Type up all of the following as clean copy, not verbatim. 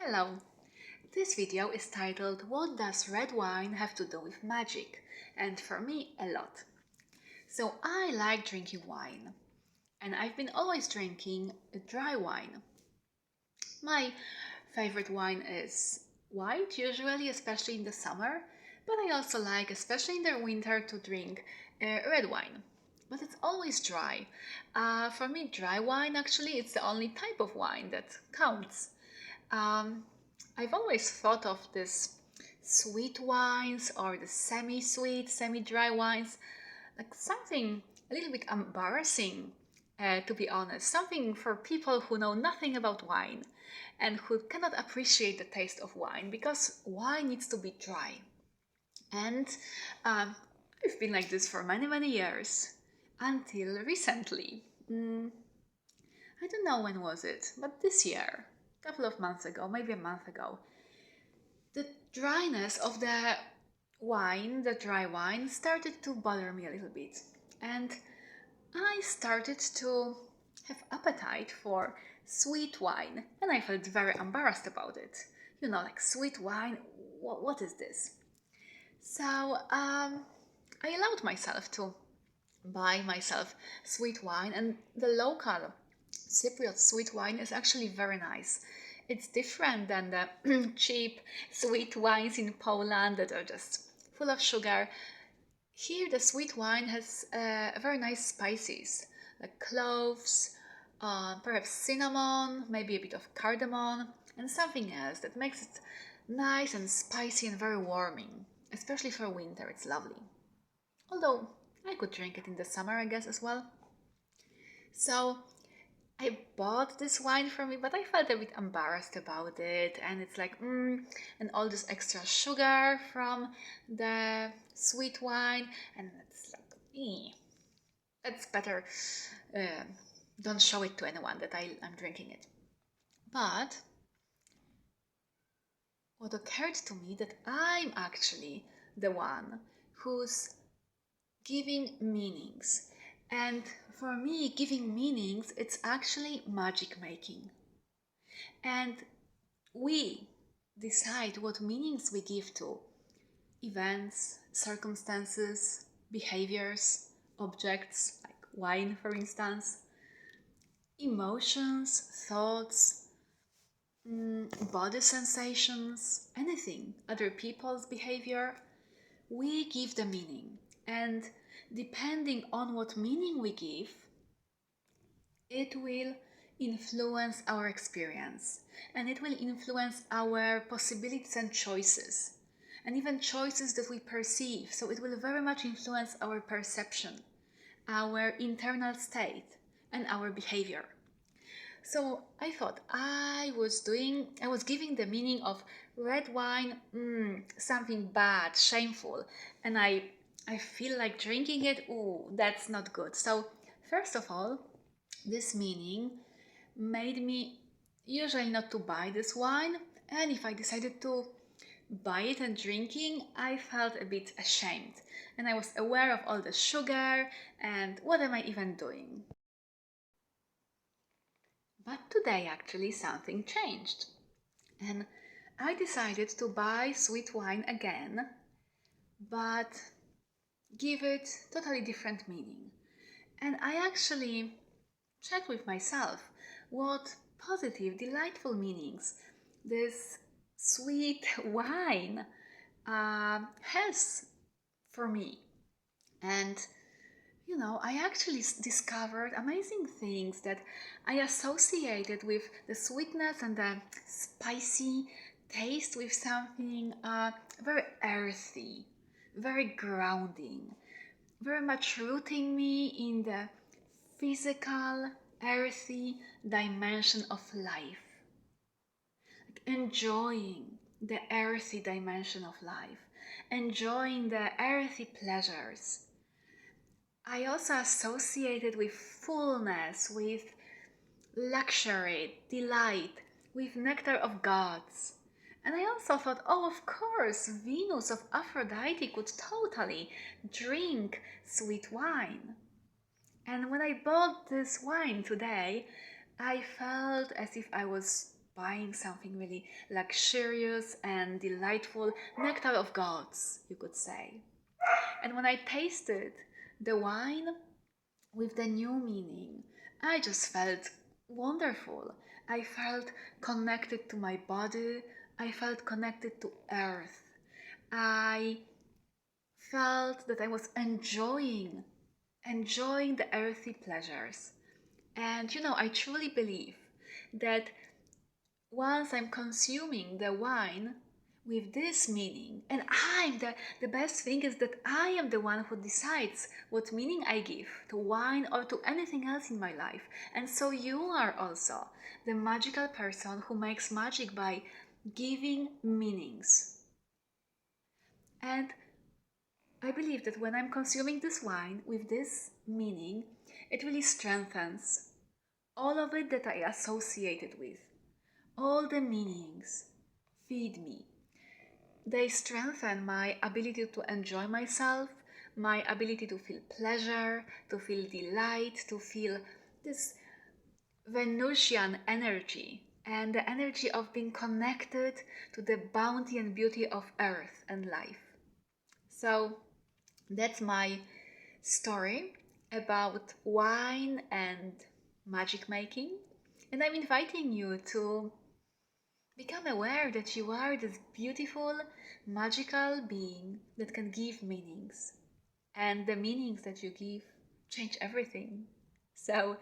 Hello, this video is titled What Does Red Wine Have to Do with Magic? And for me, a lot. So I like drinking wine, and I've been always drinking dry wine. My favorite wine is white, usually, especially in the summer, but I also like, especially in the winter, to drink red wine. But it's always dry. For me, dry wine actually it's the only type of wine that counts. Um, I've always thought of this sweet wines or the semi-sweet, semi-dry wines like something a little bit embarrassing, to be honest. Something for people who know nothing about wine and who cannot appreciate the taste of wine because wine needs to be dry. And um, I've been like this for many, many years until recently. I don't know when was it, but this year, a couple of months ago, maybe a month ago, the dryness of the wine, the dry wine, started to bother me a little bit. And I started to have appetite for sweet wine, and I felt very embarrassed about it. Like sweet wine, what is this? So I allowed myself to buy myself sweet wine, and the local Cypriot sweet wine is actually very nice. It's different than the cheap sweet wines in Poland that are just full of sugar. Here, the sweet wine has very nice spices like cloves, perhaps cinnamon, maybe a bit of cardamom, and something else that makes it nice and spicy and very warming. Especially for winter, it's lovely. Although I could drink it in the summer, I guess, as well. So I bought this wine for me, but I felt a bit embarrassed about it. And it's like, and all this extra sugar from the sweet wine. And it's like, that's better. Uh, don't show it to anyone that I'm drinking it. But what occurred to me that I'm actually the one who's giving meanings. And for me, giving meanings, it's actually magic making. And we decide what meanings we give to events, circumstances, behaviors, objects, like wine, for instance, emotions, thoughts, body sensations, anything, other people's behavior. We give the meaning. And depending on what meaning we give, it will influence our experience and it will influence our possibilities and choices and even choices that we perceive. So it will very much influence our perception, our internal state, and our behavior. So I thought I was giving the meaning of red wine, something bad, shameful, and I feel like drinking it. Ooh, that's not good. So first of all, this meaning made me usually not to buy this wine, and if I decided to buy it and drinking, I felt a bit ashamed, and I was aware of all the sugar and what am I even doing. But today actually something changed, and I decided to buy sweet wine again, but give it totally different meaning. And I actually checked with myself what positive, delightful meanings this sweet wine has for me. And I actually discovered amazing things that I associated with the sweetness and the spicy taste with something very earthy, very grounding, very much rooting me in the physical, earthy dimension of life, like enjoying the earthy dimension of life, enjoying the earthy pleasures. I also associated with fullness, with luxury, delight, with nectar of gods. And I also thought, oh, of course, Venus of Aphrodite could totally drink sweet wine. And when I bought this wine today, I felt as if I was buying something really luxurious and delightful, nectar of gods, you could say. And when I tasted the wine with the new meaning, I just felt wonderful. I felt connected to my body, I felt connected to earth. I felt that I was enjoying the earthy pleasures. And I truly believe that once I'm consuming the wine with this meaning, and the best thing is that I am the one who decides what meaning I give to wine or to anything else in my life. And so you are also the magical person who makes magic by giving meanings. And I believe that when I'm consuming this wine with this meaning, it really strengthens all of it that I associated with. All the meanings feed me. They strengthen my ability to enjoy myself, my ability to feel pleasure, to feel delight, to feel this Venusian energy and the energy of being connected to the bounty and beauty of earth and life. So that's my story about wine and magic making. And I'm inviting you to become aware that you are this beautiful, magical being that can give meanings. And the meanings that you give change everything. So,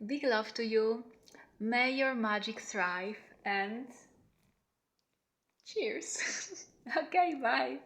big love to you. May your magic thrive and cheers. Okay, bye.